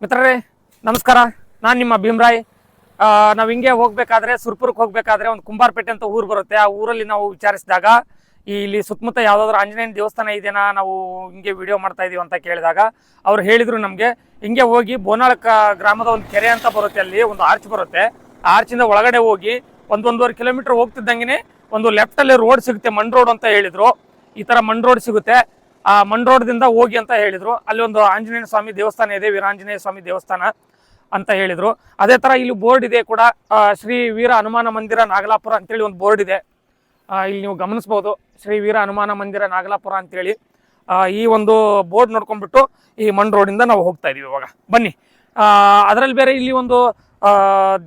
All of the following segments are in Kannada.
ಮಿತ್ರರೇ ನಮಸ್ಕಾರ, ನಾನು ನಿಮ್ಮ ಭೀಮರಾಯ್. ನಾವು ಹಿಂಗೆ ಹೋಗ್ಬೇಕಾದ್ರೆ ಸುರ್ಪುರಕ್ಕೆ ಹೋಗ್ಬೇಕಾದ್ರೆ ಒಂದು ಕುಂಬಾರಪೇಟೆ ಅಂತ ಊರು ಬರುತ್ತೆ. ಆ ಊರಲ್ಲಿ ನಾವು ವಿಚಾರಿಸಿದಾಗ ಇಲ್ಲಿ ಸುತ್ತಮುತ್ತ ಯಾವುದಾದ್ರೂ ಆಂಜನೇಯನ ದೇವಸ್ಥಾನ ಇದೆಯಾ, ನಾವು ಹಿಂಗೆ ವಿಡಿಯೋ ಮಾಡ್ತಾ ಇದೀವಿ ಅಂತ ಕೇಳಿದಾಗ ಅವ್ರು ಹೇಳಿದ್ರು ನಮಗೆ ಹಿಂಗೆ ಹೋಗಿ ಬೋನಾಳಕ ಗ್ರಾಮದ ಒಂದು ಕೆರೆ ಅಂತ ಬರುತ್ತೆ, ಅಲ್ಲಿ ಒಂದು ಆರ್ಚ್ ಬರುತ್ತೆ. ಆ ಆರ್ಚಿಂದ ಒಳಗಡೆ ಹೋಗಿ 1-1.5 ಕಿಲೋಮೀಟರ್ ಹೋಗ್ತಿದ್ದಂಗೆ ಒಂದು ಲೆಫ್ಟಲ್ಲಿ ರೋಡ್ ಸಿಗುತ್ತೆ, ಮಣ್ ರೋಡ್ ಅಂತ ಹೇಳಿದ್ರು. ಈ ಥರ ಮಣ್ ರೋಡ್ ಸಿಗುತ್ತೆ, ಆ ಮಣ್ ರೋಡ್ದಿಂದ ಹೋಗಿ ಅಂತ ಹೇಳಿದ್ರು. ಅಲ್ಲಿ ಒಂದು ಆಂಜನೇಯ ಸ್ವಾಮಿ ದೇವಸ್ಥಾನ ಇದೆ, ವೀರಾಂಜನೇಯ ಸ್ವಾಮಿ ದೇವಸ್ಥಾನ ಅಂತ ಹೇಳಿದ್ರು. ಅದೇ ತರ ಇಲ್ಲಿ ಬೋರ್ಡ್ ಇದೆ ಕೂಡ, ಶ್ರೀ ವೀರ ಹನುಮಾನ ಮಂದಿರ ನಾಗಲಾಪುರ ಅಂತೇಳಿ ಒಂದು ಬೋರ್ಡ್ ಇದೆ. ಇಲ್ಲಿ ನೀವು ಗಮನಿಸಬಹುದು, ಶ್ರೀ ವೀರ ಹನುಮಾನ ಮಂದಿರ ನಾಗಲಾಪುರ ಅಂತೇಳಿ. ಈ ಒಂದು ಬೋರ್ಡ್ ನೋಡ್ಕೊಂಡ್ಬಿಟ್ಟು ಈ ಮಣ್ ರೋಡಿಂದ ನಾವು ಹೋಗ್ತಾ ಇದೀವಿ. ಇವಾಗ ಬನ್ನಿ. ಅದರಲ್ಲಿ ಬೇರೆ ಇಲ್ಲಿ ಒಂದು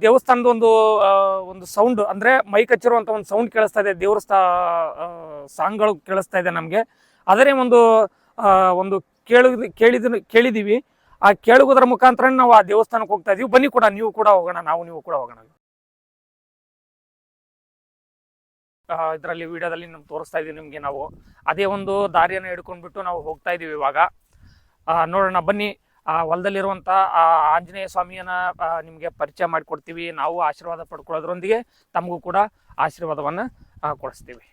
ದೇವಸ್ಥಾನದ ಒಂದು ಸೌಂಡ್, ಅಂದ್ರೆ ಮೈಕ್ ಹಚ್ಚಿರುವಂತ ಒಂದು ಸೌಂಡ್ ಕೇಳಿಸ್ತಾ ಇದೆ, ದೇವ್ರ ಸಾಂಗ್ಗಳು ಕೇಳಿಸ್ತಾ ಇದೆ ನಮಗೆ. ಅದರೇ ಒಂದು ಕೇಳಿದೀವಿ. ಆ ಕೇಳುವುದರ ಮುಖಾಂತರ ನಾವು ಆ ದೇವಸ್ಥಾನಕ್ಕೆ ಹೋಗ್ತಾ ಇದೀವಿ. ಬನ್ನಿ ಕೂಡ, ನೀವು ಕೂಡ ಹೋಗೋಣ, ನೀವು ಕೂಡ ಹೋಗೋಣ. ಇದರಲ್ಲಿ ವಿಡಿಯೋದಲ್ಲಿ ನಮ್ಗೆ ತೋರಿಸ್ತಾ ಇದೀವಿ ನಿಮ್ಗೆ. ನಾವು ಅದೇ ಒಂದು ದಾರಿಯನ್ನು ಹಿಡ್ಕೊಂಡ್ಬಿಟ್ಟು ನಾವು ಹೋಗ್ತಾ ಇದೀವಿ ಇವಾಗ. ನೋಡೋಣ ಬನ್ನಿ. ಹೊಲದಲ್ಲಿರುವಂತ ಆಂಜನೇಯ ಸ್ವಾಮಿಯನ್ನ ನಿಮ್ಗೆ ಪರಿಚಯ ಮಾಡಿಕೊಡ್ತೀವಿ. ನಾವು ಆಶೀರ್ವಾದ ಪಡ್ಕೊಳ್ಳೋದ್ರೊಂದಿಗೆ ತಮಗೂ ಕೂಡ ಆಶೀರ್ವಾದವನ್ನ ಕೊಡಿಸ್ತೀವಿ.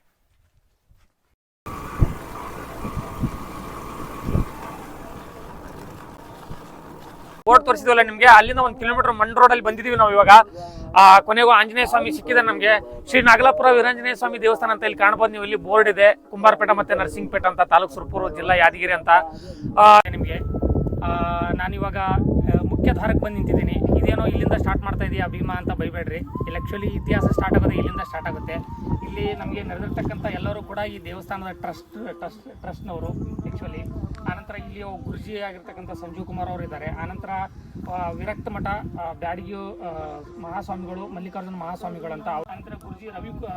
ಬೋರ್ಡ್ ತೋರಿಸಿದ್ವಲ್ಲ ನಿಮ್ಗೆ, ಅಲ್ಲಿಂದ 1 ಕಿಲೋಮೀಟರ್ ಮಣ್ ರೋಡ್ ಅಲ್ಲಿ ಬಂದಿದೀವಿ ನಾವು ಇವಾಗ. ಕೊನೆಗೂ ಆಂಜನೇಯ ಸ್ವಾಮಿ ಸಿಕ್ಕಿದೆ ನಮ್ಗೆ. ಶ್ರೀ ನಾಗಲಾಪುರ ವೀರಾಂಜನೇಯ ಸ್ವಾಮಿ ದೇವಸ್ಥಾನ ಅಂತ ಇಲ್ಲಿ ಕಾಣಬಹುದು ನೀವು. ಇಲ್ಲಿ ಬೋರ್ಡ್ ಇದೆ, ಕುಂಬಾರಪೇಟೆ ಮತ್ತೆ ನರಸಿಂಗಪೇಟೆ ಅಂತ, ತಾಲೂಕು ಸುರ್ಪುರ, ಜಿಲ್ಲಾ ಯಾದಗಿರಿ ಅಂತ. ನಿಮ್ಗೆ ನಾನಿವಾಗ ಮುಖ್ಯ ಧಾರಕ್ಕೆ ಬಂದು ನಿಂತಿದ್ದೀನಿ. ಇದೇನೋ ಇಲ್ಲಿಂದ ಸ್ಟಾರ್ಟ್ ಮಾಡ್ತಾ ಇದೀಯ ಭೀಮಾ ಅಂತ ಬೈಬೇಡ್ರಿ. ಇಲ್ಲಿ ಆಕ್ಚುಲಿ ಇತಿಹಾಸ ಸ್ಟಾರ್ಟ್ ಆಗೋದು ಇಲ್ಲಿಂದ ಸ್ಟಾರ್ಟ್ ಆಗುತ್ತೆ. ಇಲ್ಲಿ ನಮಗೆ ನಡೆದಿರ್ತಕ್ಕಂಥ ಎಲ್ಲರೂ ಕೂಡ ಈ ದೇವಸ್ಥಾನದ ಟ್ರಸ್ಟ್ನವರು ಆ್ಯಕ್ಚುಲಿ. ಆನಂತರ ಇಲ್ಲಿ ಗುರುಜಿ ಆಗಿರ್ತಕ್ಕಂಥ ಸಂಜೀವ್ ಕುಮಾರ್ ಅವರು ಇದ್ದಾರೆ. ಆನಂತರ ವಿರಕ್ತ ಮಠ ಬ್ಯಾಡಗಿ ಮಹಾಸ್ವಾಮಿಗಳು, ಮಲ್ಲಿಕಾರ್ಜುನ ಮಹಾಸ್ವಾಮಿಗಳು ಅಂತ. ಆನಂತರ ಗುರುಜಿ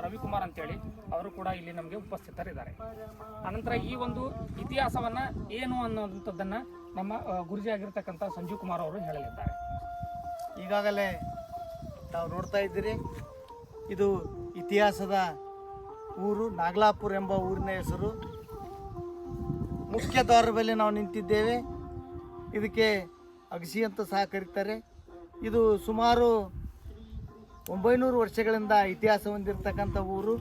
ರವಿಕುಮಾರ್ ಅಂತೇಳಿ ಅವರು ಕೂಡ ಇಲ್ಲಿ ನಮಗೆ ಉಪಸ್ಥಿತರಿದ್ದಾರೆ. ಆನಂತರ ಈ ಒಂದು ಇತಿಹಾಸವನ್ನ ಏನು ಅನ್ನೋಂಥದ್ದನ್ನ ನಮ್ಮ ಗುರುಜಿ ಆಗಿರ್ತಕ್ಕಂಥ ಸಂಜೀವ್ ಕುಮಾರ್ ಅವರು ಹೇಳಲಿದ್ದಾರೆ. ಈಗಾಗಲೇ ನಾವು ನೋಡ್ತಾ ಇದ್ದೀರಿ, ಇದು ಇತಿಹಾಸದ ಊರು ನಾಗಲಾಪುರ ಎಂಬ ಊರಿನ ಹೆಸರು. ಮುಖ್ಯ ದ್ವಾರದಲ್ಲಿ ನಾವು ನಿಂತಿದ್ದೇವೆ. ಇದಕ್ಕೆ ಅಗಸಿ ಅಂತ ಸಹ ಕರೀತಾರೆ. ಇದು ಸುಮಾರು 900 ವರ್ಷಗಳಿಂದ ಇತಿಹಾಸ ಹೊಂದಿರತಕ್ಕಂಥ ಊರು.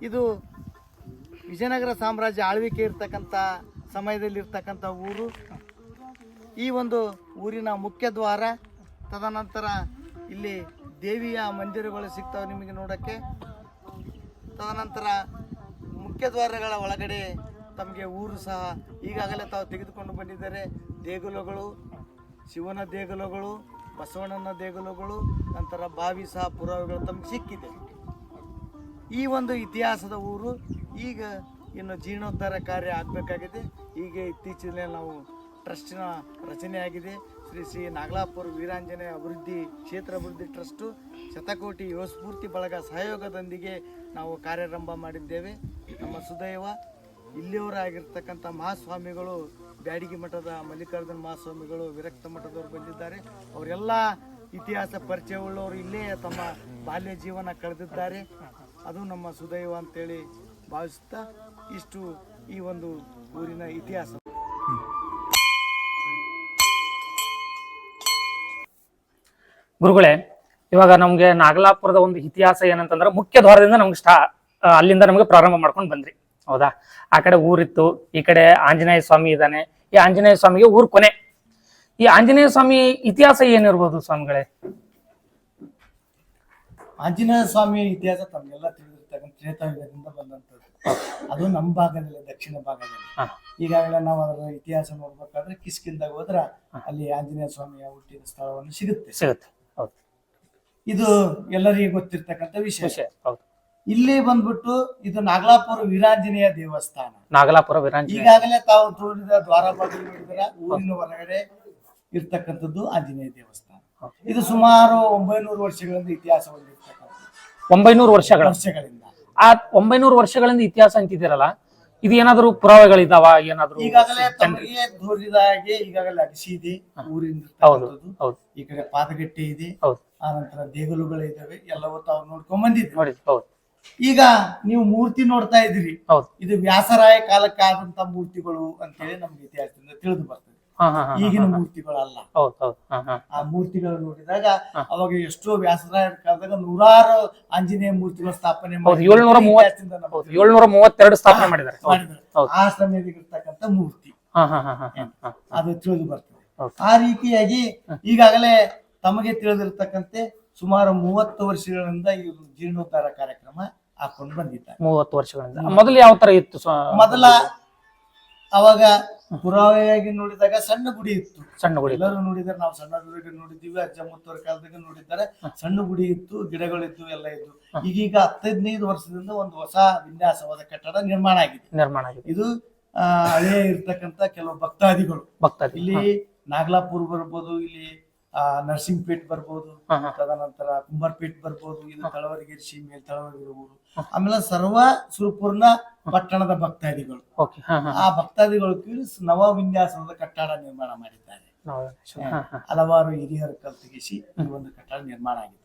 ಇದು ವಿಜಯನಗರ ಸಾಮ್ರಾಜ್ಯ ಆಳ್ವಿಕೆ ಇರ್ತಕ್ಕಂಥ ಸಮಯದಲ್ಲಿರ್ತಕ್ಕಂಥ ಊರು. ಈ ಒಂದು ಊರಿನ ಮುಖ್ಯ ದ್ವಾರ, ತದನಂತರ ಇಲ್ಲಿ ದೇವಿಯ ಮಂದಿರಗಳು ಸಿಗ್ತವೆ ನಿಮಗೆ ನೋಡೋಕ್ಕೆ. ತದನಂತರ ಮುಖ್ಯ ದ್ವಾರಗಳ ಒಳಗಡೆ ತಮಗೆ ಊರು ಸಹ ಈಗಾಗಲೇ ತಾವು ತೆಗೆದುಕೊಂಡು ಬಂದಿದ್ದಾರೆ. ದೇಗುಲಗಳು, ಶಿವನ ದೇಗುಲಗಳು, ಬಸವಣ್ಣನ ದೇಗುಲಗಳು, ನಂತರ ಬಾವಿ ಸಹ ಪುರಾವೆಗಳು ತಮಗೆ ಸಿಕ್ಕಿದೆ. ಈ ಒಂದು ಇತಿಹಾಸದ ಊರು ಈಗ ಇನ್ನು ಜೀರ್ಣೋದ್ಧಾರ ಕಾರ್ಯ ಆಗಬೇಕಾಗಿದೆ. ಈಗ ಇತ್ತೀಚೆಗೆ ನಾವು ಟ್ರಸ್ಟಿನ ರಚನೆಯಾಗಿದೆ. ಶ್ರೀ ನಾಗಲಾಪುರ ವೀರಾಂಜನೇಯ ಅಭಿವೃದ್ಧಿ ಕ್ಷೇತ್ರ ಅಭಿವೃದ್ಧಿ ಟ್ರಸ್ಟು ಶತಕೋಟಿ ಯುವ ಸ್ಫೂರ್ತಿ ಬಳಗ ಸಹಯೋಗದೊಂದಿಗೆ ನಾವು ಕಾರ್ಯಾರಂಭ ಮಾಡಿದ್ದೇವೆ. ನಮ್ಮ ಸುದೈವ ಇಲ್ಲಿಯವರಾಗಿರ್ತಕ್ಕಂಥ ಮಹಾಸ್ವಾಮಿಗಳು, ಬ್ಯಾಡಗಿ ಮಠದ ಮಲ್ಲಿಕಾರ್ಜುನ ಮಹಾಸ್ವಾಮಿಗಳು, ವಿರಕ್ತ ಮಠದವರು ಬಂದಿದ್ದಾರೆ. ಅವರೆಲ್ಲ ಇತಿಹಾಸ ಪರಿಚಯವುಳ್ಳವರು, ಇಲ್ಲೇ ತಮ್ಮ ಬಾಲ್ಯ ಜೀವನ ಕಳೆದಿದ್ದಾರೆ. ಅದು ನಮ್ಮ ಸುದೈವ ಅಂತೇಳಿ ಭಾವಿಸುತ್ತಾ ಇಷ್ಟು ಈ ಒಂದು ಊರಿನ ಇತಿಹಾಸ. ಗುರುಗಳೇ, ಇವಾಗ ನಮ್ಗೆ ನಾಗಲಾಪುರದ ಒಂದು ಇತಿಹಾಸ ಏನಂತಂದ್ರೆ, ಮುಖ್ಯ ದ್ವಾರದಿಂದ ನಮ್ಗೆ ಅಲ್ಲಿಂದ ನಮ್ಗೆ ಪ್ರಾರಂಭ ಮಾಡ್ಕೊಂಡು ಬಂದ್ರಿ, ಹೌದಾ? ಆ ಕಡೆ ಊರಿತ್ತು, ಈ ಕಡೆ ಆಂಜನೇಯ ಸ್ವಾಮಿ ಇದ್ದಾನೆ. ಈ ಆಂಜನೇಯ ಸ್ವಾಮಿಗೆ ಊರ್ ಕೊನೆ. ಈ ಆಂಜನೇಯ ಸ್ವಾಮಿ ಇತಿಹಾಸ ಏನಿರ್ಬೋದು ಸ್ವಾಮಿಗಳೇ? ಆಂಜನೇಯ ಸ್ವಾಮಿ ಇತಿಹಾಸ ತಮಗೆಲ್ಲ ತಿಳಿದಿರ್ತಕ್ಕಂಥ ತ್ರೇತಾಯುಗದಿಂದ ಬಂದಂಥದ್ದು. ಅದು ನಮ್ಮ ಭಾಗದಲ್ಲಿ, ದಕ್ಷಿಣ ಭಾಗದಲ್ಲಿ. ಈಗಾಗಲೇ ನಾವು ಅದರ ಇತಿಹಾಸ ನೋಡ್ಬೇಕಾದ್ರೆ ಕಿಷ್ಕಿಂದಾಗ ಹೋದ್ರ ಅಲ್ಲಿ ಆಂಜನೇಯ ಸ್ವಾಮಿಯ ಹುಟ್ಟಿದ ಸ್ಥಳವನ್ನು ಸಿಗುತ್ತೆ. ಇದು ಎಲ್ಲರಿಗೂ ಗೊತ್ತಿರ್ತಕ್ಕಂಥ ವಿಷಯ. ಇಲ್ಲಿ ಬಂದ್ಬಿಟ್ಟು ಇದು ನಾಗಲಾಪುರ ವೀರಾಂಜನೇಯ ದೇವಸ್ಥಾನ. ನಾಗಲಾಪುರ ವೀರಾಂಜನೇಯ. ಈಗಾಗಲೇ ತಾವು ತೋರಿದ ದ್ವಾರ ಬಾಗಿಲು ನೋಡಿದ್ರ ಊರಿನ ಹೊರಗಡೆ ಇರ್ತಕ್ಕಂಥದ್ದು ಆಂಜನೇಯ ದೇವಸ್ಥಾನ. ಇದು ಸುಮಾರು 900 ವರ್ಷಗಳಿಂದ ಇತಿಹಾಸ ಹೊಂದಿರ್ತಕ್ಕಂಥದ್ದು. 900 ವರ್ಷಗಳಿಂದ. ಆ 900 ವರ್ಷಗಳಿಂದ ಇತಿಹಾಸ ಅಂತಿದ್ದೀರಲ್ಲ, ಇದು ಏನಾದ್ರು ಪುರಾವೆಗಳಿದಾವ? ಏನಾದ್ರು ಈಗಾಗಲೇ ತಮಗೆ ತೋರಿದ ಹಾಗೆ ಈಗಾಗಲೇ ಅಗಸಿ ಇದೆ ಊರಿಂದ. ಈ ಕಡೆ ಪಾದಗಟ್ಟೆ ಇದೆ, ಆನಂತರ ದೇಗುಲಗಳು ಇದಾವೆ. ಎಲ್ಲವೂ ತಾವು ನೋಡ್ಕೊಂಡ್ ಬಂದಿದ್ರಿ. ಈಗ ನೀವು ಮೂರ್ತಿ ನೋಡ್ತಾ ಇದ್ದೀರಿ, ಇದು ವ್ಯಾಸರಾಯ ಕಾಲಕ್ಕಾದಂತ ಮೂರ್ತಿಗಳು ಅಂತೇಳಿ ನಮ್ಗೆ ಇತಿಹಾಸದಿಂದ ತಿಳಿದು ಬರ್ತದೆ. ಈಗಿನ ಮೂರ್ತಿಗಳಲ್ಲ. ಹೌದು. ಆ ಮೂರ್ತಿಗಳು ನೋಡಿದಾಗ ಅವಾಗ ಎಷ್ಟೋ ವ್ಯಾಸರಾಯರ ಕಾಲದಾಗ ನೂರಾರು ಆಂಜನೇಯ ಮೂರ್ತಿಗಳು ಸ್ಥಾಪನೆ ಮಾಡಿ 732 ಸ್ಥಾಪನೆ ಮಾಡಿದ್ದಾರೆ. ಆ ಸಮಯದಲ್ಲಿ ಇರ್ತಕ್ಕಂಥ ಮೂರ್ತಿ ಅದು ತಿಳಿದು ಬರ್ತದೆ. ಆ ರೀತಿಯಾಗಿ ಈಗಾಗಲೇ ತಮಗೆ ತಿಳಿದಿರ್ತಕ್ಕಂತೆ ಸುಮಾರು 30 ವರ್ಷಗಳಿಂದ ಈ ಜೀರ್ಣೋದ್ಧಾರ ಕಾರ್ಯಕ್ರಮ ಹಾಕೊಂಡು ಬಂದಿದ್ದಾರೆ. 30 ವರ್ಷಗಳಿಂದ. ಮೊದಲು ಯಾವ ತರ ಇತ್ತು? ಮೊದಲ ಅವಾಗ ಪುರಾವೆಯಾಗಿ ನೋಡಿದಾಗ ಸಣ್ಣ ಗುಡಿ ಇತ್ತು. ಸಣ್ಣ ಗುಡಿ ಎಲ್ಲರೂ ನೋಡಿದಾರೆ, ನಾವು ಸಣ್ಣದ್ರಾಗ ನೋಡಿದೀವಿ, ಅಜ್ಜ ಮುತ್ತವರ ಕಾಲದಾಗ ನೋಡಿದ್ದಾರೆ. ಸಣ್ಣ ಗುಡಿ ಇತ್ತು, ಗಿಡಗಳಿತ್ತು, ಎಲ್ಲ ಇತ್ತು. ಈಗೀಗ 15 ವರ್ಷದಿಂದ ಒಂದು ಹೊಸ ವಿನ್ಯಾಸವಾದ ಕಟ್ಟಡ ನಿರ್ಮಾಣ ಆಗಿದೆ. ಇದು ಹಳೆಯ ಇರ್ತಕ್ಕಂತ ಕೆಲವು ಭಕ್ತಾದಿಗಳು ಇಲ್ಲಿ ನಾಗಲಾಪುರ್ ಬರ್ಬೋದು, ಇಲ್ಲಿ ನರಸಿಂಹಪೇಟ್ ಬರ್ಬೋದು, ತದನಂತರ ಕುಂಬಾರಪೇಟ್ ಬರ್ಬೋದು, ಇದು ತಳವರಗಿರಿ ಸೀಮೆ ತಳವರಗಿರಿ ಊರು, ಆಮೇಲೆ ಸರ್ವ ಸುರಪುರ್ನ ಪಟ್ಟಣದ ಭಕ್ತಾದಿಗಳು. ಆ ಭಕ್ತಾದಿಗಳು ನವ ವಿನ್ಯಾಸದ ಕಟ್ಟಡ ನಿರ್ಮಾಣ ಮಾಡಿದ್ದಾರೆ. ಹಲವಾರು ಹಿರಿಯರು ಕಲ್ತಿಗಿಸಿ ಈ ಒಂದು ಕಟ್ಟಡ ನಿರ್ಮಾಣ ಆಗಿದೆ.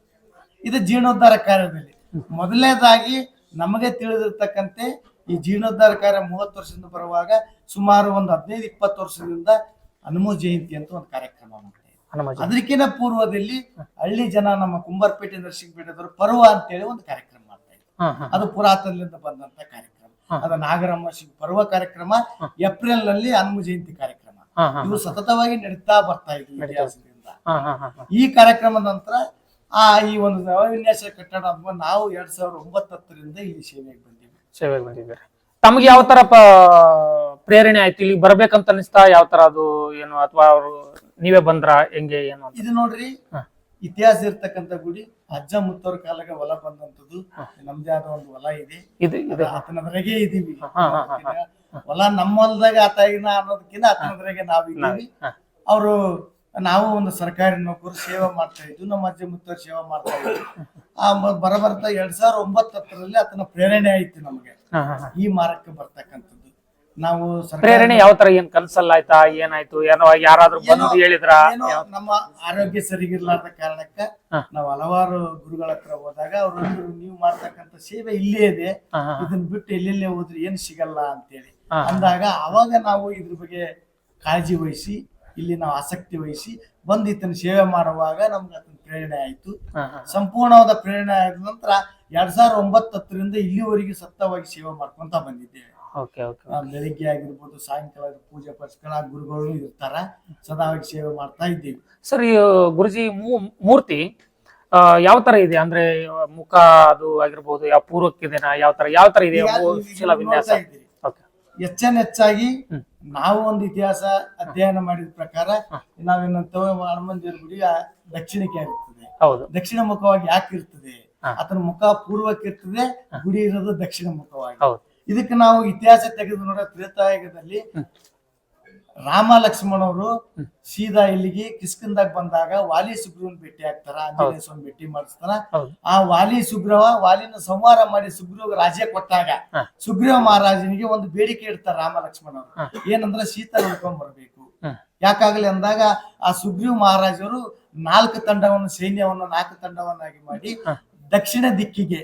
ಇದು ಜೀರ್ಣೋದ್ಧಾರ ಕಾರ್ಯದಲ್ಲಿ ಮೊದಲನೇದಾಗಿ ನಮಗೆ ತಿಳಿದಿರ್ತಕ್ಕಂತೆ ಈ ಜೀರ್ಣೋದ್ಧಾರ ಕಾರ್ಯ 30 ವರ್ಷದಿಂದ ಬರುವಾಗ ಸುಮಾರು ಒಂದು 15-20 ವರ್ಷದಿಂದ ಹನುಮ ಜಯಂತಿ ಅಂತ ಒಂದು ಕಾರ್ಯಕ್ರಮ ಮಾಡ್ತಾ ಇದೆ. ಅದಕ್ಕಿಂತ ಪೂರ್ವದಲ್ಲಿ ಹಳ್ಳಿ ಜನ ನಮ್ಮ ಕುಂಬಾರಪೇಟೆ ನರಸಿಂಹಪೇಟೆದವರು ಪರ್ವ ಅಂತೇಳಿ ಒಂದು ಕಾರ್ಯಕ್ರಮ ಮಾಡ್ತಾ ಇದ್ರು. ಅದು ಪುರಾತನದಿಂದ ಬಂದಂತ ಕಾರ್ಯಕ್ರಮ. ಅದು ನಾಗರಮ್ಮ ಪರ್ವ ಕಾರ್ಯಕ್ರಮ, ಏಪ್ರಿಲ್ ನಲ್ಲಿ ಹನುಮ ಜಯಂತಿ ಕಾರ್ಯಕ್ರಮ, ಇವು ಸತತವಾಗಿ ನಡೀತಾ ಬರ್ತಾ ಇದ್ವು ಇತಿಹಾಸದಿಂದ. ಈ ಕಾರ್ಯಕ್ರಮದ ನಂತರ ಈ ಒಂದು ನವವಿನ್ಯಾಸ ಕಟ್ಟಡ ನಾವು 2009-10ರಿಂದ ಇಲ್ಲಿ ಸೇವೆಗೆ ಬಂದಿದ್ದೀವಿ. ತಮ್ಗೆ ಯಾವ ತರ ಪ್ರೇರಣೆ ಆಯ್ತು ಇಲ್ಲಿ ಬರ್ಬೇಕಂತ ಅನಿಸ್ತಾ? ಯಾವ ತರ ಅದು ಏನು, ಅಥವಾ ಅವರು ನೀವೇ ಬಂದ್ರ ಹೆಂಗೆ ಏನು? ಇದು ನೋಡ್ರಿ, ಇತಿಹಾಸ ಇರ್ತಕ್ಕಂಥ ಗುಡಿ. ಅಜ್ಜ ಮುತ್ತವ್ರ ಕಾಲಕ್ಕೆ ಹೊಲ ಬಂದಂತದ್ದು. ನಮ್ದೇ ಆದ ಒಂದು ಹೊಲ ಇದೆ, ಆತನದ್ರಾಗೆ ಇದೀವಿ. ಹೊಲ ನಮ್ಮ ಹೊಲದಾಗ ಆತಾಗಿನ ಅನ್ನೋದಕ್ಕಿಂತ ಆತನದ್ರಾಗೆ ನಾವಿದ್ದೀವಿ. ಅವರು ನಾವು ಒಂದು ಸರ್ಕಾರಿ ನೌಕರು ಸೇವೆ ಮಾಡ್ತಾ ಇದ್ವಿ, ನಮ್ಮ ಅಜ್ಜ ಮುತ್ತವ್ರು ಸೇವೆ ಮಾಡ್ತಾ ಇದ್ವಿ. ಬರ್ತಾ 2009-10ರಲ್ಲಿ ಆತನ ಪ್ರೇರಣೆ ಆಯ್ತು ನಮಗೆ ಈ ಮಾರ್ಗಕ್ಕೆ ಬರ್ತಕ್ಕಂಥದ್ದು. ನಾವು ಪ್ರೇರಣೆ ಯಾವ ತರ, ಏನ್ ಕನ್ಸಲ್ಲ ಆಯ್ತಾ, ಏನಾಯ್ತು, ಏನೋ ಯಾರಾದ್ರೂ ಬಂದು ಹೇಳಿದ್ರ? ನಮ್ಮ ಆರೋಗ್ಯ ಸರಿಗಿರ್ಲಾರ್ದ ಕಾರಣಕ್ಕ ನಾವು ಹಲವಾರು ಗುರುಗಳ ಹತ್ರ ಹೋದಾಗ ಅವ್ರು ನೀವು ಮಾಡ್ತಕ್ಕಂಥ ಸೇವೆ ಇಲ್ಲೇ ಇದೆ, ಇದನ್ನ ಬಿಟ್ಟು ಎಲ್ಲೆಲ್ಲೇ ಹೋದ್ರೆ ಏನ್ ಸಿಗಲ್ಲ ಅಂತೇಳಿ ಅಂದಾಗ ಅವಾಗ ನಾವು ಇದ್ರ ಬಗ್ಗೆ ಕಾಳಜಿ ವಹಿಸಿ ಇಲ್ಲಿ ನಾವು ಆಸಕ್ತಿ ವಹಿಸಿ ಬಂದು ಈತನ ಸೇವೆ ಮಾಡುವಾಗ ನಮ್ಗೆ ಅದನ್ನ ಪ್ರೇರಣೆ ಆಯ್ತು. ಸಂಪೂರ್ಣವಾದ ಪ್ರೇರಣೆ ಆದ ನಂತರ 2009-10ರಿಂದ ಇಲ್ಲಿವರೆಗೆ ಸತ್ತವಾಗಿ ಸೇವೆ ಮಾಡ್ಕೊಂತ ಬಂದಿದ್ದೇವೆ. ಬೆಳಿಗ್ಗೆ ಆಗಿರ್ಬೋದು, ಸಾಯಂಕಾಲ ಪೂಜೆ ಪುರಸ್ಕಾರ ಗುರುಗಳು ಇರ್ತಾರ, ಸದಾವಾಗಿ ಸೇವೆ ಮಾಡ್ತಾ ಇದ್ದೀವಿ. ಸರ್, ಗುರುಜಿ ಮೂರ್ತಿ ಯಾವ ತರ ಇದೆ ಅಂದ್ರೆ ಮುಖ ಅದು ಆಗಿರ್ಬೋದು, ಯಾವ ಪೂರ್ವಕ್ಕಿದೆನಾ, ಯಾವ ತರ ಇದೆ ವಿನ್ಯಾಸ? ಹೆಚ್ಚಾಗಿ ನಾವು ಒಂದು ಇತಿಹಾಸ ಅಧ್ಯಯನ ಮಾಡಿದ ಪ್ರಕಾರ ನಾವೇನಂತೇವೆ, ಹನುಮಂತ ದೇವ್ರ ಗುಡಿ ದಕ್ಷಿಣಕ್ಕೆ ಇರ್ತದೆ. ದಕ್ಷಿಣ ಮುಖವಾಗಿ ಯಾಕೆ ಇರ್ತದೆ? ಆತನ ಮುಖ ಪೂರ್ವಕ್ಕೆ ಇರ್ತದೆ, ಗುಡಿ ಇರೋದು ದಕ್ಷಿಣ ಮುಖವಾಗಿ. ಇದಕ್ಕೆ ನಾವು ಇತಿಹಾಸ ತೆಗೆದು ನೋಡ, ತ್ರೇತಾಯುಗದಲ್ಲಿ ರಾಮ ಲಕ್ಷ್ಮಣ ಅವರು ಸೀದಾ ಇಲ್ಲಿಗೆ ಕಿಷ್ಕಿಂದಾಗ ಬಂದಾಗ ವಾಲಿ ಸುಗ್ರೀವನ್ ಭೇಟಿ ಆಗ್ತಾರ, ಆಂಜನೇಯ ಸ್ವಾಮಿ ಭೇಟಿ ಮಾಡಿಸ್ತಾರ. ಆ ವಾಲಿನ ಸಂಹಾರ ಮಾಡಿ ಸುಗ್ರೀವ ರಾಜ್ಯ ಕೊಟ್ಟಾಗ ಸುಗ್ರೀವ ಮಹಾರಾಜನಿಗೆ ಒಂದು ಬೇಡಿಕೆ ಇಡ್ತಾರ ರಾಮ ಲಕ್ಷ್ಮಣ ಅವರು, ಏನಂದ್ರೆ ಸೀತಾ ನೋಡ್ಕೊಂಡ್ ಬರ್ಬೇಕು. ಯಾಕಾಗಲಿ ಅಂದಾಗ ಆ ಸುಗ್ರೀವ ಮಹಾರಾಜರು 4 ತಂಡವನ್ನು ಸೈನ್ಯವನ್ನು 4 ತಂಡವನ್ನಾಗಿ ಮಾಡಿ ದಕ್ಷಿಣ ದಿಕ್ಕಿಗೆ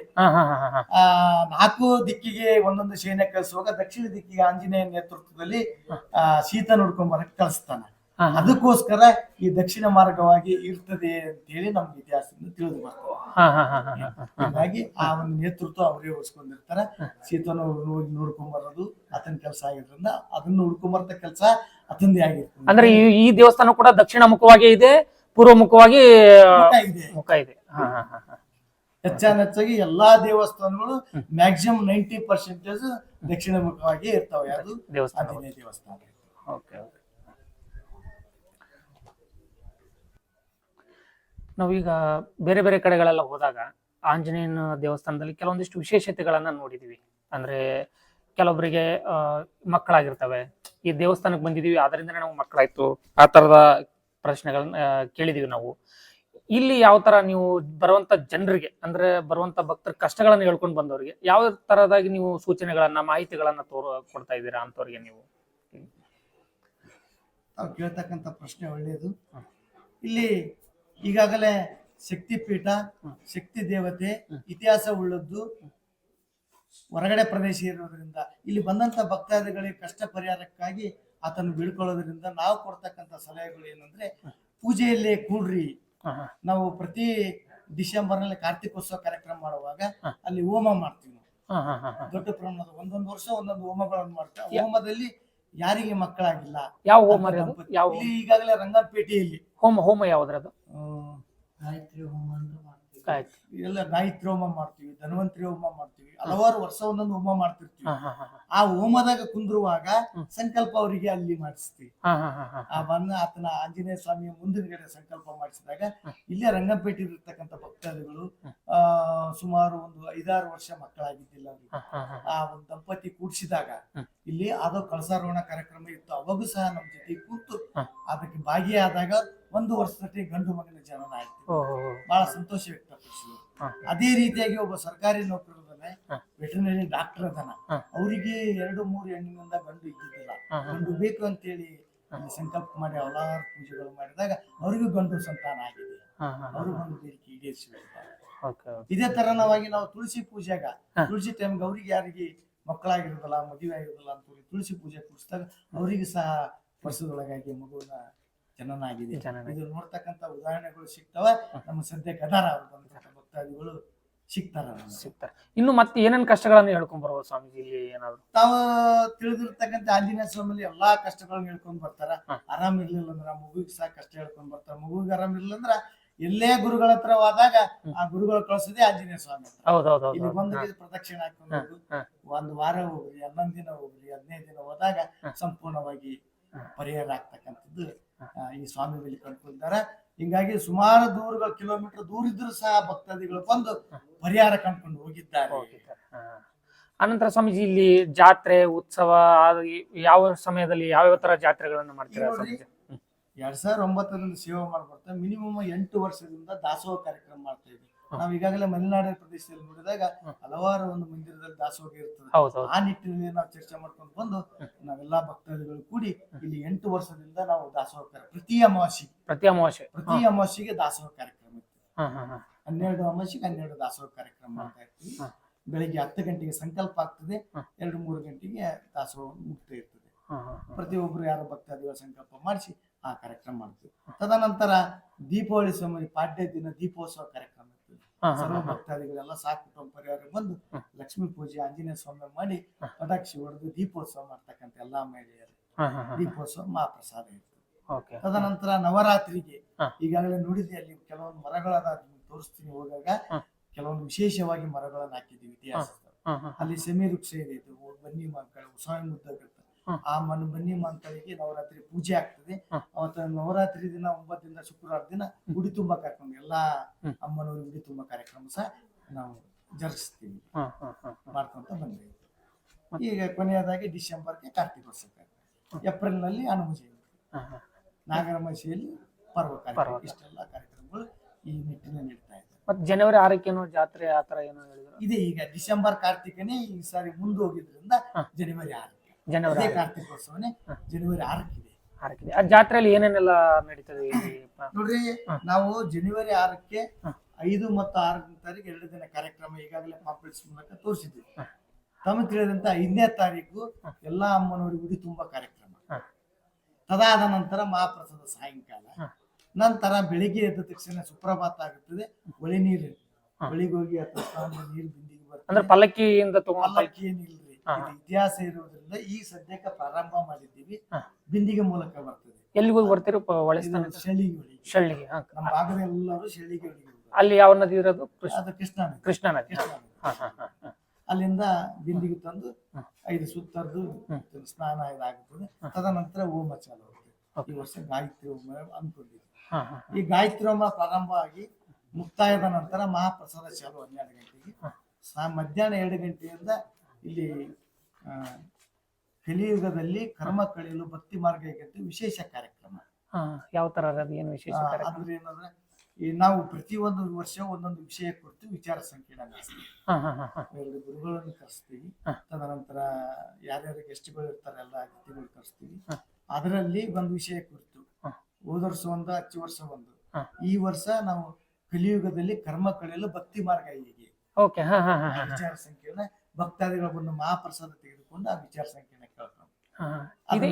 4 ದಿಕ್ಕಿಗೆ ಒಂದೊಂದು ಸೈನ್ಯ ಕಳಿಸುವಾಗ ದಕ್ಷಿಣ ದಿಕ್ಕಿಗೆ ಆಂಜನೇಯ ನೇತೃತ್ವದಲ್ಲಿ ಸೀತಾ ನೋಡ್ಕೊಂಡ್ ಬರಕ್ ಕಳಿಸ್ತಾನ. ಅದಕ್ಕೋಸ್ಕರ ಈ ದಕ್ಷಿಣ ಮಾರ್ಗವಾಗಿ ಇರ್ತದೆ ಅಂತ ಹೇಳಿ ನಮ್ಗೆ ಇತಿಹಾಸದಿಂದ ತಿಳಿದು ಬರ್ತದೆ. ಹೀಗಾಗಿ ಆ ಒಂದು ನೇತೃತ್ವ ಅವರೇ ವಹಿಸ್ಕೊಂಡಿರ್ತಾರ. ಸೀತನ ಹೋಗಿ ನೋಡ್ಕೊಂಡ್ ಬರೋದು ಆತನ ಕೆಲಸ ಆಗಿದ್ರಿಂದ ಅದನ್ನ ನೋಡ್ಕೊಂಡ್ ಬರ್ತ ಕೆಲಸ ಅತಂದೇ ಆಗಿರ್ತದೆ. ಅಂದ್ರೆ ಈ ದೇವಸ್ಥಾನ ಕೂಡ ದಕ್ಷಿಣ ಮುಖವಾಗಿ ಇದೆ, ಪೂರ್ವ ಮುಖವಾಗಿ ಮುಖ ಇದೆ. ಹೆಚ್ಚಾಗಿ ಎಲ್ಲಾ ದೇವಸ್ಥಾನಗಳು ಮ್ಯಾಕ್ಸಿಮಮ್ 90% ದಕ್ಷಿಣ ಮುಖವಾಗಿ ಇರ್ತಾವೆ. ಅದು ಆಂಜನೇಯ ದೇವಸ್ಥಾನ. ನಾವೀಗ ಬೇರೆ ಬೇರೆ ಕಡೆಗಳೆಲ್ಲ ಹೋದಾಗ ಆಂಜನೇಯನ ದೇವಸ್ಥಾನದಲ್ಲಿ ಕೆಲವೊಂದಿಷ್ಟು ವಿಶೇಷತೆಗಳನ್ನ ನೋಡಿದೀವಿ. ಅಂದ್ರೆ ಕೆಲವೊಬ್ಬರಿಗೆ ಮಕ್ಕಳಾಗಿರ್ತವೆ, ಈ ದೇವಸ್ಥಾನಕ್ಕೆ ಬಂದಿದೀವಿ ಆದ್ರಿಂದನೇ ನಾವು ಮಕ್ಕಳಾಯ್ತು, ಆ ತರದ ಪ್ರಶ್ನೆಗಳನ್ನ ಕೇಳಿದೀವಿ ನಾವು. ಇಲ್ಲಿ ಯಾವ ತರ ನೀವು ಬರುವಂತ ಜನರಿಗೆ, ಅಂದ್ರೆ ಬರುವಂತ ಭಕ್ತರ ಕಷ್ಟಗಳನ್ನ ಹೇಳ್ಕೊಂಡು ಬಂದವರಿಗೆ ಯಾವ ತರದಾಗಿ ನೀವು ಸೂಚನೆಗಳನ್ನ, ಮಾಹಿತಿಗಳನ್ನ ಕೊಡ್ತಾ ಇದ್ದೀರಾ ಅಂತವ್ರಿಗೆ? ನೀವು ಕೇಳ್ತಕ್ಕಂಥ ಪ್ರಶ್ನೆ ಒಳ್ಳೆಯದು. ಇಲ್ಲಿ ಈಗಾಗಲೇ ಶಕ್ತಿ ಪೀಠ, ಶಕ್ತಿ ದೇವತೆ, ಇತಿಹಾಸ ಉಳ್ಳದ್ದು, ಹೊರಗಡೆ ಪ್ರದೇಶ ಇರೋದ್ರಿಂದ ಇಲ್ಲಿ ಬಂದಂತ ಭಕ್ತಾದಿಗಳಿಗೆ ಕಷ್ಟ ಪರಿಹಾರಕ್ಕಾಗಿ ಆತನ ಬೀಳ್ಕೊಳ್ಳೋದ್ರಿಂದ ನಾವು ಕೊಡ್ತಕ್ಕಂಥ ಸಲಹೆಗಳು ಏನಂದ್ರೆ ಪೂಜೆಯಲ್ಲೇ ಕೂಡ್ರಿ. ನಾವು ಪ್ರತಿ ಡಿಸೆಂಬರ್ನಲ್ಲಿ ಕಾರ್ತಿಕೋತ್ಸವ ಕಾರ್ಯಕ್ರಮ ಮಾಡುವಾಗ ಅಲ್ಲಿ ಹೋಮ ಮಾಡ್ತೀವಿ ನಾವು. ದೊಡ್ಡ ಪ್ರಮಾಣದ ಒಂದೊಂದು ವರ್ಷ ಒಂದೊಂದು ಹೋಮಗಳನ್ನು ಮಾಡ್ತೀವಿ. ಹೋಮದಲ್ಲಿ ಯಾರಿಗೆ ಮಕ್ಕಳಾಗಿಲ್ಲ, ಯಾವ ಹೋಮ ಯಾವ ಇಲ್ಲಿ ಈಗಾಗಲೇ ರಂಗನಪೇಟೆಯಲ್ಲಿ ಹೋಮ ಯಾವ್ದ್ರದು? ಗಾಯತ್ರಿ ಹೋಮ ಅಂತ ಮಾಡ್ತೀವಿ, ಎಲ್ಲ ಗಾಯತ್ರಿ ಹೋಮ ಮಾಡ್ತೀವಿ, ಧನ್ವಂತರಿ ಹೋಮ ಮಾಡ್ತೀವಿ, ಹಲವಾರು ವರ್ಷ ಒಂದೊಂದು ಹೋಮ ಮಾಡ್ತಿರ್ತೀವಿ. ಆ ಹೋಮದಾಗ ಕುಂದ್ರುವಾಗ ಸಂಕಲ್ಪ ಅವರಿಗೆ ಅಲ್ಲಿ ಮಾಡಿಸ್ತೀವಿ. ಆ ಬಂದ ಆತನ ಆಂಜನೇಯ ಸ್ವಾಮಿಯ ಮುಂದಿನಗಡೆ ಸಂಕಲ್ಪ ಮಾಡಿಸಿದಾಗ ಇಲ್ಲೇ ರಂಗನಪೇಟೆ ಇರ್ತಕ್ಕಂಥ ಭಕ್ತಾದಿಗಳು ಸುಮಾರು ಒಂದು 5-6 ವರ್ಷ ಮಕ್ಕಳಾಗಿದ್ದಿಲ್ಲ ಅವ್ರಿಗೆ. ಆ ಒಂದು ದಂಪತಿ ಕೂಡಿಸಿದಾಗ ಇಲ್ಲಿ ಅದೋ ಕಳಸಾರೋಹಣ ಕಾರ್ಯಕ್ರಮ ಇತ್ತು. ಅವಾಗೂ ಸಹ ನಮ್ಮ ಜೊತೆ ಕೂತು ಅದಕ್ಕೆ ಭಾಗಿಯಾದಾಗ 1 ವರ್ಷದಟ್ಟಿ ಗಂಡು ಮಗನ ಜನನ ಆಯ್ತು. ಬಹಳ ಸಂತೋಷ ವ್ಯಕ್ತಪಡಿಸಿದ್ರು. ಅದೇ ರೀತಿಯಾಗಿ ಒಬ್ಬ ಸರ್ಕಾರಿ ನೌಕರರದಾನೆ, ವೆಟರ್ನರಿ ಡಾಕ್ಟರ್ ಅದಾನ, ಅವರಿಗೆ 2-3 ಹೆಣ್ಣಿನಿಂದ ಗಂಡು ಇದ್ದಿದ್ದಿಲ್ಲ. ಗಂಡು ಬೇಕು ಅಂತೇಳಿ ಸಂಕಲ್ಪ ಮಾಡಿ ಹಲವಾರು ಪೂಜೆಗಳು ಮಾಡಿದಾಗ ಅವರಿಗೂ ಗಂಡು ಸಂತಾನ ಆಗಿದೆ. ಅವರು ಒಂದು ಬೇಡಿಕೆ ಈಡೇರಿಸಿದ್ದಾರೆ. ಇದೇ ತರನವಾಗಿ ನಾವು ತುಳಸಿ ಪೂಜೆಗ ತುಳಸಿ ಟೈಮ್ಗೆ ಅವ್ರಿಗೆ ಯಾರಿಗೆ ಮಕ್ಕಳಾಗಿರೋದಲ್ಲ, ಮದುವೆ ಆಗಿರೋದಲ್ಲ ಅಂತ ತುಳಸಿ ಪೂಜೆ ಕೂಡಿಸಿದಾಗ ಅವರಿಗೆ ಸಹ ವರ್ಷದೊಳಗಾಗಿ ಮಗುವಿನ ಜನನ ಆಗಿದೆ. ಇದು ನೋಡ್ತಕ್ಕಂಥ ಉದಾಹರಣೆಗಳು ಸಿಗ್ತಾವ. ನಮ್ಮ ಸದ್ಯಕ್ಕೆ ಅದಾರ ಅವರು ಬಂದಂತ ಭಕ್ತಾದಿಗಳು ಸಿಗ್ತಾರ. ಇನ್ನು ಮತ್ತೆ ಏನೇನ್ ಕಷ್ಟಗಳನ್ನ ಹೇಳ್ಕೊಂಡ್ ಬರ್ಬೋದು ಸ್ವಾಮೀಜಿ ಇಲ್ಲಿ? ಏನಾದ್ರು ತಾವು ತಿಳಿದಿರ್ತಕ್ಕಂಥ ಆಂಜನೇಯ ಸ್ವಾಮಿಯಲ್ಲಿ ಎಲ್ಲಾ ಕಷ್ಟಗಳನ್ನ ಹೇಳ್ಕೊಂಡ್ ಬರ್ತಾರ. ಆರಾಮ್ ಇರ್ಲಿಲ್ಲ ಅಂದ್ರ ಮಗುವಿಗೆ ಸಹ ಕಷ್ಟ ಹೇಳ್ಕೊಂಡ್ ಬರ್ತಾರ. ಮಗುವಿಗೆ ಆರಾಮ್ ಇರ್ಲಿಲ್ಲ ಅಂದ್ರ ಎಲ್ಲೇ ಗುರುಗಳ ಹತ್ರ ಹೋದಾಗ ಆ ಗುರುಗಳು ಕಳ್ಸೋದೇ ಆಂಜನೇಯ ಸ್ವಾಮಿ. ಇಲ್ಲಿ ಬಂದು ಪ್ರದಕ್ಷಿಣೆ ಹಾಕೊಂಡು 1 ವಾರ ಹೋಗ್ರಿ, 11 ದಿನ ಹೋಗ್ರಿ, 15 ದಿನ ಹೋದಾಗ ಸಂಪೂರ್ಣವಾಗಿ ಪರಿಹಾರ ಆಗ್ತಕ್ಕಂಥದ್ದು ಈ ಸ್ವಾಮಿ ಬಳಿ ಕಂಡುಕೊಂಡಿದ್ದಾರೆ. ಹಿಂಗಾಗಿ ಸುಮಾರು ಕಿಲೋಮೀಟರ್ ದೂರ ಇದ್ರು ಸಹ ಭಕ್ತಾದಿಗಳು ಬಂದು ಪರಿಹಾರ ಕಂಡುಕೊಂಡು ಹೋಗಿದ್ದಾರೆ. ಅನಂತರ ಸ್ವಾಮೀಜಿ ಇಲ್ಲಿ ಜಾತ್ರೆ ಉತ್ಸವ ಯಾವ ಸಮಯದಲ್ಲಿ ಯಾವ ತರ ಜಾತ್ರೆಗಳನ್ನ ಮಾಡ್ತೀರಾ ಸ್ವಾಮೀಜಿ? 2009ರಿಂದ ಸೇವೆ ಮಾಡ್ಬರ್ತಾರೆ. ಮಿನಿಮಮ್ 8 ವರ್ಷದಿಂದ ದಾಸೋಹ ಕಾರ್ಯಕ್ರಮ ಮಾಡ್ತಾ ಇದ್ವಿ. ನಾವ್ ಈಗಾಗಲೇ ಮಲೆನಾಡಿನ ಪ್ರದೇಶದಲ್ಲಿ ನೋಡಿದಾಗ ಹಲವಾರು ಒಂದು ಮಂದಿರದಲ್ಲಿ ದಾಸೋಹ ಇರ್ತದೆ. ಆ ನಿಟ್ಟಿನಲ್ಲಿ ನಾವು ಚರ್ಚೆ ಮಾಡ್ಕೊಂಡು ಬಂದು ನಾವೆಲ್ಲಾ ಭಕ್ತಾದಿಗಳು ಕೂಡಿ ಇಲ್ಲಿ 8 ವರ್ಷದಿಂದ ನಾವು ದಾಸೋಹ ಪ್ರತಿ ಅಮಾವಾಸ್ಯೆಗೆ ದಾಸೋಹ ಕಾರ್ಯಕ್ರಮ ಇರ್ತದೆ. 12 ಅಮಾವಾಸ್ಯೆಗೆ 12 ದಾಸೋಹ ಕಾರ್ಯಕ್ರಮ ಮಾಡ್ತಾ ಇರ್ತೀವಿ. ಬೆಳಿಗ್ಗೆ 10 ಗಂಟೆಗೆ ಸಂಕಲ್ಪ ಆಗ್ತದೆ, 2-3 ಗಂಟೆಗೆ ದಾಸೋಹ ಮುಕ್ತ ಇರ್ತದೆ. ಪ್ರತಿಯೊಬ್ರು ಯಾರೋ ಭಕ್ತಾದಿಗಳ ಸಂಕಲ್ಪ ಮಾಡಿಸಿ ಆ ಕಾರ್ಯಕ್ರಮ ಮಾಡ್ತೀವಿ. ತದನಂತರ ದೀಪಾವಳಿ ಸಮಯ ಪಾಡ್ಯ ದಿನ ದೀಪೋತ್ಸವ ಕಾರ್ಯಕ್ರಮ ಇರ್ತದೆ. ಸರ್ವ ಭಕ್ತಾದಿಗಳೆಲ್ಲ ಸಾಕುಟುಂಬ ಪರಿವಾರ ಬಂದು ಲಕ್ಷ್ಮೀ ಪೂಜೆ ಆಂಜನೇಯ ಸ್ವಾಮಿ ಮಾಡಿ ಪಟಾಕ್ಷಿ ಹೊಡೆದು ದೀಪೋತ್ಸವ ಮಾಡ್ತಕ್ಕಂಥ ಎಲ್ಲಾ ಮಹಿಳೆಯರು ದೀಪೋತ್ಸವ ಮಹಾಪ್ರಸಾದ ಇರ್ತದೆ. ತದನಂತರ ನವರಾತ್ರಿಗೆ ಈಗಾಗಲೇ ನೋಡಿದ್ದೆ, ಅಲ್ಲಿ ಕೆಲವೊಂದು ಮರಗಳನ್ನ ತೋರಿಸ್ತೀನಿ ಹೋದಾಗ ಕೆಲವೊಂದು ವಿಶೇಷವಾಗಿ ಮರಗಳನ್ನ ಹಾಕಿದ್ವಿ. ಇತಿಹಾಸ ಅಲ್ಲಿ ಸೆಮಿ ವೃಕ್ಷ ಇದೆ, ಬನ್ನಿ ಮಕ್ಕಳು ಉಸಾಮಿ ಮುದ್ದ. ಆ ಬನ್ನಿ ಮಂಕಳಿಗೆ ನವರಾತ್ರಿ ಪೂಜೆ ಆಗ್ತದೆ. ಅವತ್ತ ನವರಾತ್ರಿ ದಿನ 9 ದಿನ ಶುಕ್ರವಾರ ದಿನ ಗುಡಿ ತುಂಬಾ ಕಾರ್ಯಕ್ರಮ, ಎಲ್ಲಾ ಅಮ್ಮನವ್ರ ಗುಡಿ ತುಂಬಾ ಕಾರ್ಯಕ್ರಮ ಸಹ ನಾವು ಜರುಗಿಸ್ತೀವಿ, ಮಾಡ್ಕೊಂತ ಬಂದಿವಿ. ಈಗ ಕೊನೆಯದಾಗಿ ಡಿಸೆಂಬರ್ಗೆ ಕಾರ್ತಿಕೋತ್ಸವ ಕಾರ್ಯಕ್ರಮ, ಏಪ್ರಿಲ್ ನಲ್ಲಿ ಹನುಮ ಜಯಂತಿ, ನಾಗರಮಶಿಯಲ್ಲಿ ಪರ್ವ ಕಾರ್ಯಕ್ರಮ. ಇಷ್ಟೆಲ್ಲ ಕಾರ್ಯಕ್ರಮಗಳು ಈ ನಿಟ್ಟಿನಲ್ಲಿ ನಡೀತಾ ಇದೆ. ಮತ್ತೆ ಜನವರಿ 6ಕ್ಕೇನೋ ಜಾತ್ರೆ ಆತರ ಏನೋ ಹೇಳಿದ್ರು ಇದೆ. ಈಗ ಡಿಸೆಂಬರ್ ಕಾರ್ತಿಕನೇ ಈ ಸಾರಿ ಮುಂದೆ ಹೋಗಿದ್ರಿಂದ ಜನವರಿ 6 ಕಾರ್ತಿಕೋತ್ಸವನೇ ಜನವರಿ 6ಕ್ಕಿದೆ. ಆ ಜಾತ್ರೆಯಲ್ಲಿ ಏನೇನೆಲ್ಲ ನಡೀತದೆ ನೋಡ್ರಿ? ನಾವು ಜನವರಿ 6ಕ್ಕೆ 5 ಮತ್ತು 6ನೇ ತಾರೀಕು 2 ದಿನ ಕಾರ್ಯಕ್ರಮ ಈಗಾಗಲೇ ಪಾಂಪ್ಲೆಟ್ಸ್ ಮೂಲಕ ತೋರಿಸಿದ್ವಿ. ತಮಗೆ ತಿಳಿದಂತ 5ನೇ ತಾರೀಕು ಎಲ್ಲಾ ಅಮ್ಮನವರಿಗೆ ಗುಡಿ ತುಂಬಾ ಕಾರ್ಯಕ್ರಮ. ತದಾದ ನಂತರ ಮಹಾಪ್ರಸಾದ ಸಾಯಂಕಾಲ. ನಂತರ ಬೆಳಿಗ್ಗೆ ಎದ್ದ ತಕ್ಷಣ ಸುಪ್ರಭಾತ ಆಗುತ್ತದೆ. ಒಳಿ ನೀರು ಬಳಿಗೆ ಹೋಗಿ ನೀರು ಬಿಂದಿಗೆ ಬರ್ತದೆ. ಪಲ್ಲಕ್ಕಿಯಿಂದ ಪಲ್ಲಕ್ಕಿ ಏನಿಲ್ರಿ, ಇದು ಇತಿಹಾಸ ಇರುವುದರಿಂದ ಈ ಸದ್ಯಕ್ಕೆ ಪ್ರಾರಂಭ ಮಾಡಿದ್ದೀವಿ. ಬಿಂದಿಗೆ ಮೂಲಕ ಬರ್ತದೆ. ಎಲ್ಲಿಗೆ ಹೋಗಿ ಬರ್ತೀರಿ? ಶಳ್ಳಿಗೆ. ನಮ್ಮ ಭಾಗದ ಎಲ್ಲರೂ ಶಳ್ಳಿಗೆ ಹೊಡಿಗೆ. ಅಲ್ಲಿ ಯಾವ ನದಿ ಇರೋದು? ಅದು ಕೃಷ್ಣ ನದಿ. ಅಲ್ಲಿಂದ ಬಿಂದಿಗೆ ತಂದು 5 ಸುತ್ತರ್ದು ಸ್ನಾನ ಇದಾಗುತ್ತದೆ. ತದನಂತರ ಹೋಮ ಚಾಲು ಆಗುತ್ತೆ. ಈ ವರ್ಷ ಗಾಯತ್ರಿ ಹೋಮ ಅನ್ಕೊಂಡಿದ್ವಿ. ಈ ಗಾಯತ್ರಿ ಹೋಮ ಪ್ರಾರಂಭ ಆಗಿ ಮುಕ್ತಾಯದ ನಂತರ ಮಹಾಪ್ರಸಾದ ಚಾಲು 12 ಗಂಟೆಗೆ. ಮಧ್ಯಾಹ್ನ 2 ಗಂಟೆಯಿಂದ ಇಲ್ಲಿ ಕಲಿಯುಗದಲ್ಲಿ ಕರ್ಮ ಕಳೆಯಲು ಭಕ್ತಿ ಮಾರ್ಗ ಹೇಗಂತ ವಿಶೇಷ ಕಾರ್ಯಕ್ರಮ. ಯಾವ ತರ ಏನು ವಿಶೇಷ? ಅಂದ್ರೆ ಏನಂದ್ರೆ ನಾವು ಪ್ರತಿ ಒಂದು ವರ್ಷ ಒಂದೊಂದು ವಿಷಯ ಕುರಿತು ವಿಚಾರ ಸಂಕಿರಣ ನಡೆಸ್ತೀವಿ. 2 ಗುರುಗಳನ್ನು ಕರೆಸ್ತೀವಿ. ತದನಂತರ ಯಾರ್ಯಾರು ಗೆಸ್ಟ್ಗಳು ಇರ್ತಾರೆ ಎಲ್ಲ ಅತಿಥಿಗಳು ಕರೆಸ್ತೀವಿ. ಅದರಲ್ಲಿ ಒಂದು ವಿಷಯ ಕುರಿತು ಹೋದ ವರ್ಷ ಒಂದು, ಹಚ್ಚ ವರ್ಷ ಒಂದು. ಈ ವರ್ಷ ನಾವು ಕಲಿಯುಗದಲ್ಲಿ ಕರ್ಮ ಕಳೆಯಲು ಭಕ್ತಿ ಮಾರ್ಗ ಹೇಗೆ ವಿಚಾರ ಸಂಕಿರಣ. ಭಕ್ತಾದಿಗಳು ಬಂದು ಮಹಾಪ್ರಸಾದ ತೆಗೆದುಕೊಂಡು ಆ ವಿಚಾರ ಸಂಕಿರಣ ಕೇಳ್ಕೊಂಡು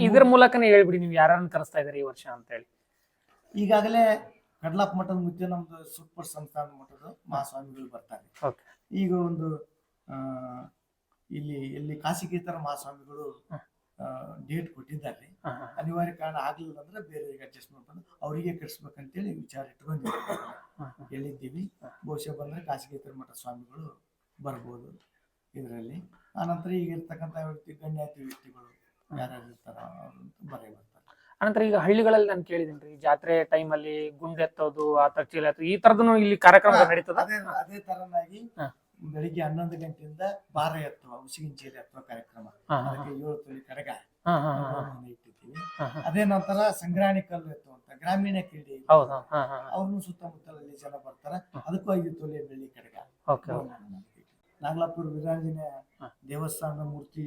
ಇದರ ಮೂಲಕನೇ ಹೇಳ್ಬಿಡಿ ನೀವು ಯಾರನ್ನ ಕರೆಸ್ತಾ ಇದ್ದೀರಿ ಈ ವರ್ಷ ಅಂತ ಹೇಳಿ. ಈಗಾಗಲೇ ಕಡ್ಲಾಪ್ ಮಠದ ಮುದ್ದೆ ನಮ್ದು ಸೂಪರ್ ಸಂಸ್ಥಾನ ಮಠದ ಮಹಾಸ್ವಾಮಿಗಳು ಬರ್ತಾರೆ. ಓಕೆ. ಈಗ ಒಂದು ಇಲ್ಲಿ ಕಾಶಿಕೇತರ ಮಹಾಸ್ವಾಮಿಗಳು ಡೇಟ್ ಕೊಟ್ಟಿದ್ದಾರೆ. ಅನಿವಾರ್ಯ ಕಾರಣ ಆಗ್ಲಿಲ್ಲ ಅಂದ್ರೆ ಬೇರೆ ಅಡ್ಜಸ್ಟ್ಮೆಂಟ್ ಬಂದು ಅವರಿಗೆ ಕರೆಸ್ಬೇಕಂತೇಳಿ ವಿಚಾರ ಇಟ್ಕೊಂಡು ಹೇಳಿದ್ದೀವಿ. ಬಹುಶಃ ಬಂದ್ರೆ ಕಾಶಿಕೇತರ ಮಠ ಸ್ವಾಮಿಗಳು ಬರ್ಬೋದು ಇದರಲ್ಲಿ. ಆನಂತರ ಈಗ ಇರ್ತಕ್ಕಂಥ ಗಣ್ಯಾತಿ ವ್ಯಕ್ತಿಗಳು ಯಾರ್ಯಾರು ಇರ್ತಾರ ಅವರು ಬರೇ ಬರ್ತಾರೆ. ಅನಂತರ ಈಗ ಹಳ್ಳಿಗಳಲ್ಲಿ ನಾನು ಕೇಳಿದ್ದೀನಿ ರೀ, ಜಾತ್ರೆ ಟೈಮಲ್ಲಿ ಗುಂಡೆತ್ತೋದು ಅಥವಾ ಚೀಲ ಎತ್ತೋದು ಈ ತರದನು ಇಲ್ಲಿ ಕಾರ್ಯಕ್ರಮ ನಡೀತದ. ಅದೇ ತರನಾಗಿ ಬೆಳಿಗ್ಗೆ 11 ಗಂಟೆಯಿಂದ ಭಾರ ಎತ್ತುವ ಉಸಿಗಿನ ಚೀಲ ಎತ್ತುವ ಕಾರ್ಯಕ್ರಮ, ಅದಕ್ಕೆ 7 ತೊಲೆ ಕಡಗ ಇಟ್ಟಿರ್ತೀವಿ. ಅದೇ ನಂತರ ಸಂಗ್ರಾಣಿ ಕಲ್ಲು ಎತ್ತುವಂತ ಗ್ರಾಮೀಣ ಕ್ರೀಡೆ, ಅವ್ರನ್ನು ಸುತ್ತಮುತ್ತಲಲ್ಲಿ ಜನ ಬರ್ತಾರ, ಅದಕ್ಕೂ 5 ತೊಲೆ ಬೆಳ್ಳಿ ಕಡಗ. ನಾಗಲಾಪುರ ವೀರಾಂಜನೇಯ ದೇವಸ್ಥಾನದ ಮೂರ್ತಿ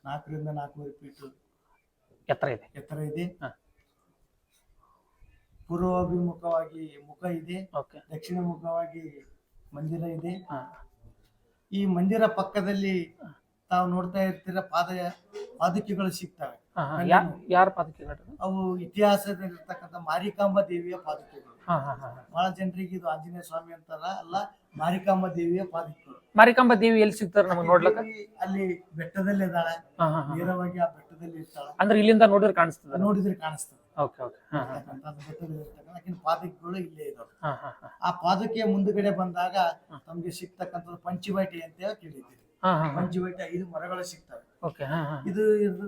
4 ರಿಂದ 4.5 ಫೀಟ್ ಎತ್ತರ ಇದೆ. ಪೂರ್ವಾಭಿಮುಖವಾಗಿ ಮುಖ ಇದೆ, ದಕ್ಷಿಣ ಮುಖವಾಗಿ ಮಂದಿರ ಇದೆ. ಈ ಮಂದಿರ ಪಕ್ಕದಲ್ಲಿ ತಾವು ನೋಡ್ತಾ ಇರ್ತೀರ ಪಾದುಕೆಗಳು ಸಿಗ್ತವೆ. ಯಾರ ಪಾದುಕೆಗಳು? ಅವು ಇತಿಹಾಸದಲ್ಲಿರ್ತಕ್ಕಂಥ ಮಾರಿಕಾಂಬಾ ದೇವಿಯ ಪಾದುಕೆಗಳು. ಬಹಳ ಜನರಿಗೆ ಇದು ಆಂಜನೇಯ ಸ್ವಾಮಿ ಅಂತಾರ, ಅಲ್ಲ, ಮಾರಿಕಾಂಬಾ ದೇವಿಯ ಪಾದುಕೆಗಳು. ಮಾರಿಕಾಂಬಾ ದೇವಿ ಎಲ್ಲಿ ಸಿಗ್ತಾರ ನಮಗೆ ನೋಡ್ಲಕ್ಕ? ಅಲ್ಲಿ ಬೆಟ್ಟದಲ್ಲಿ ಇದ್ದಾಳೆ, ನೇರವಾಗಿ ಆ ಬೆಟ್ಟದಲ್ಲಿ ಇರ್ತಾಳೆ. ಅಂದ್ರೆ ಇಲ್ಲಿಂದ ನೋಡಿದ್ರೆ ಕಾಣಿಸ್ತದೆ? ನೋಡಿದ್ರೆ ಕಾಣಿಸ್ತದೆ. ಬೆಟ್ಟದಲ್ಲಿ ಪಾದಕೆಗಳು ಇಲ್ಲೇ ಇದಾವೆ. ಆ ಪಾದಕೆಯ ಮುಂದುಗಡೆ ಬಂದಾಗ ನಮ್ಗೆ ಸಿಗ್ತಕ್ಕಂಥದ್ದು ಪಂಚವಟಿ ಅಂತ ಕೇಳಿದ್ದೀರಿ. ಪಂಚವಟಿ 5 ಮರಗಳು ಸಿಗ್ತವೆ. ಇದು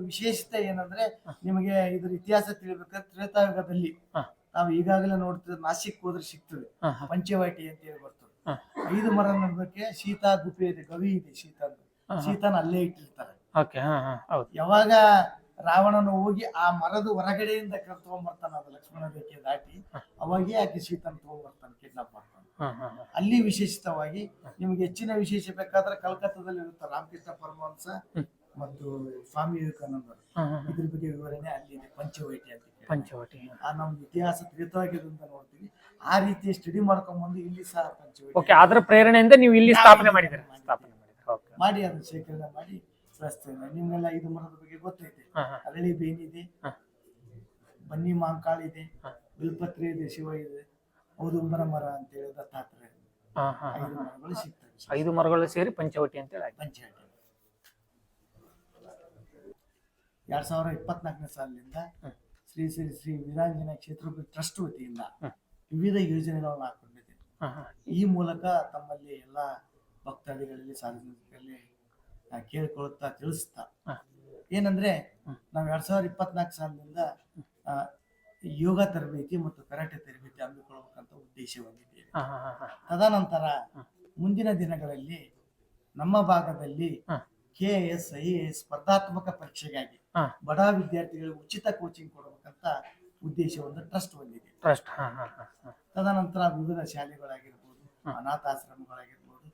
ವಿಶೇಷತೆ ಏನಂದ್ರೆ, ನಿಮಗೆ ಇದ್ರ ಇತಿಹಾಸ ತಿಳಿಬೇಕಾದ್ರೆ ತ್ರೇತಾಯುಗದಲ್ಲಿ ನಾವು ಈಗಾಗಲೇ ನೋಡ್ತಿದ್ರೆ ನಾಸಿಕ್ ಹೋದ್ರೆ ಸಿಗ್ತದೆ ಪಂಚವಟಿ ಅಂತ ಹೇಳಿ ಬರ್ತದೆ. 5 ಮರ ನಡಕ್ಕೆ ಸೀತಾ ಗುಫೆ ಇದೆ, ಗವಿ ಇದೆ, ಸೀತಾನ ಅಲ್ಲೇ ಇಟ್ಟಿರ್ತಾರೆ. ಯಾವಾಗ ರಾವಣನು ಹೋಗಿ ಆ ಮರದ ಹೊರಗಡೆಯಿಂದ ತಗೊಂಡ್ಬರ್ತಾನ, ಅದು ಲಕ್ಷ್ಮಣ ರೇಖೆ ದಾಟಿ, ಅವಾಗೇ ಆಕೆ ಸೀತನ ತಗೊಂಡ್ಬರ್ತಾನೆ, ಕಿಡ್ನಾಪ್ ಮಾಡ್ತಾನೆ. ಅಲ್ಲಿ ವಿಶೇಷಿತವಾಗಿ ನಿಮ್ಗೆ ಹೆಚ್ಚಿನ ವಿಶೇಷ ಬೇಕಾದ್ರೆ ಕಲ್ಕತ್ತಾದಲ್ಲಿ ಇರುತ್ತೆ ರಾಮಕೃಷ್ಣ ಪರಮಹಂಸ ಮತ್ತು ಸ್ವಾಮಿ ವಿವೇಕಾನಂದರು, ಇದ್ರ ಬಗ್ಗೆ ವಿವರಣೆ ಅಲ್ಲಿ ಇದೆ, ಪಂಚವಟಿ ಅಂತ. ಪಂಚವಟಿ ನಮ್ದು ಇತಿಹಾಸ ತ್ರೇತಾಯುಗದಿಂದ ನೋಡ್ತೀವಿ. ಆ ರೀತಿ ಸ್ಟಡಿ ಮಾಡ್ಕೊಂಡ್ ಬಂದು ಇಲ್ಲಿ ಸಹ ಪಂಚವಟಿ ಅದರ ಪ್ರೇರಣೆಯಿಂದ ನೀವು ಇಲ್ಲಿ ಸ್ಥಾಪನೆ ಮಾಡಿದ್ರೆ ಮಾಡಿ ಅದನ್ನ ಶೇಖರಣೆ ಮಾಡಿ ಬೆಳೆಸ್ತೇವೆ. ನಿಮ್ಗೆಲ್ಲ 5 ಮರದ ಬಗ್ಗೆ ಗೊತ್ತೈತೆ. ಅರಳಿ ಬೇನಿದೆ, ಬನ್ನಿ ಮಾಂಕಾಳ ಇದೆ, ಬಿಲ್ಪತ್ರೆ ಇದೆ, ಶಿವ ಇದೆ, ಔದುಂಬರ ಮರ ಅಂತ ಹೇಳಿ ದತ್ತಾತ್ರೇಯ. 5 ಮರಗಳು ಸಿಗ್ತವೆ. 5 ಮರಗಳು ಸೇರಿ ಪಂಚವಟಿ ಅಂತ ಹೇಳಿ ಪಂಚವಟಿ. 2024ನೇ ಸಾಲಿನಿಂದ ಶ್ರೀ ಶ್ರೀ ಶ್ರೀ ವೀರಾಂಜನೇಯ ಕ್ಷೇತ್ರ ಟ್ರಸ್ಟ್ ವತಿಯಿಂದ ವಿವಿಧ ಯೋಜನೆಗಳನ್ನು ಹಾಕೊಂಡಿದೆ. ಈ ಮೂಲಕ ತಮ್ಮಲ್ಲಿ ಎಲ್ಲ ಭಕ್ತಾದಿಗಳಲ್ಲಿ ಸಾರ್ವಜನಿಕರಲ್ಲಿ ಕೇಳಿಕೊಳ್ಳುತ್ತಾ ತಿಳಿಸ್ತಾ ಏನಂದ್ರೆ, ನಾವು 2024 ಸಾಲಿನಿಂದ ಯೋಗ ತರಬೇತಿ ಮತ್ತು ಕರಾಟೆ ತರಬೇತಿ ಹಮ್ಮಿಕೊಳ್ಳಬೇಕಂತ ಉದ್ದೇಶ ಹೊಂದಿದ್ದೇವೆ. ತದನಂತರ ಮುಂದಿನ ದಿನಗಳಲ್ಲಿ ನಮ್ಮ ಭಾಗದಲ್ಲಿ KIS IAS ಸ್ಪರ್ಧಾತ್ಮಕ ಪರೀಕ್ಷೆಗಾಗಿ ಬಡ ವಿದ್ಯಾರ್ಥಿಗಳಿಗೆ ಉಚಿತ ಕೋಚಿಂಗ್ ಕೊಡಬೇಕಂತ ಉದ್ದೇಶ ಒಂದು ಟ್ರಸ್ಟ್ ಹೊಂದಿದೆ. ತದನಂತರ ವಿವಿಧ ಶಾಲೆಗಳಾಗಿರ್ಬೋದು, ಅನಾಥಾಶ್ರಮಗಳಾಗಿರ್ಬೋದು,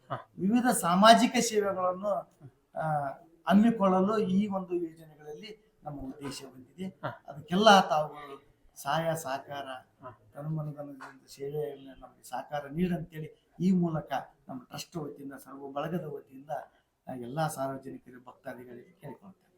ವಿವಿಧ ಸಾಮಾಜಿಕ ಸೇವೆಗಳನ್ನು ಹಮ್ಮಿಕೊಳ್ಳಲು ಈ ಒಂದು ಯೋಜನೆಗಳಲ್ಲಿ ನಮ್ಮ ಉದ್ದೇಶ ಹೊಂದಿದೆ. ಅದಕ್ಕೆಲ್ಲ ತಾವುಗಳು ಸಹಾಯ ಸಹಕಾರ ತನುಮನಧನದಿಂದ ಸೇವೆಯನ್ನು ನಮಗೆ ಸಹಕಾರ ನೀಡಂತೇಳಿ ಈ ಮೂಲಕ ನಮ್ಮ ಟ್ರಸ್ಟ್ ವತಿಯಿಂದ, ಸರ್ವ ಬಳಗದ ವತಿಯಿಂದ ಎಲ್ಲ ಸಾರ್ವಜನಿಕರು ಭಕ್ತಾದಿಗಳಿಗೆ ಕೇಳಿಕೊಳ್ತೇವೆ.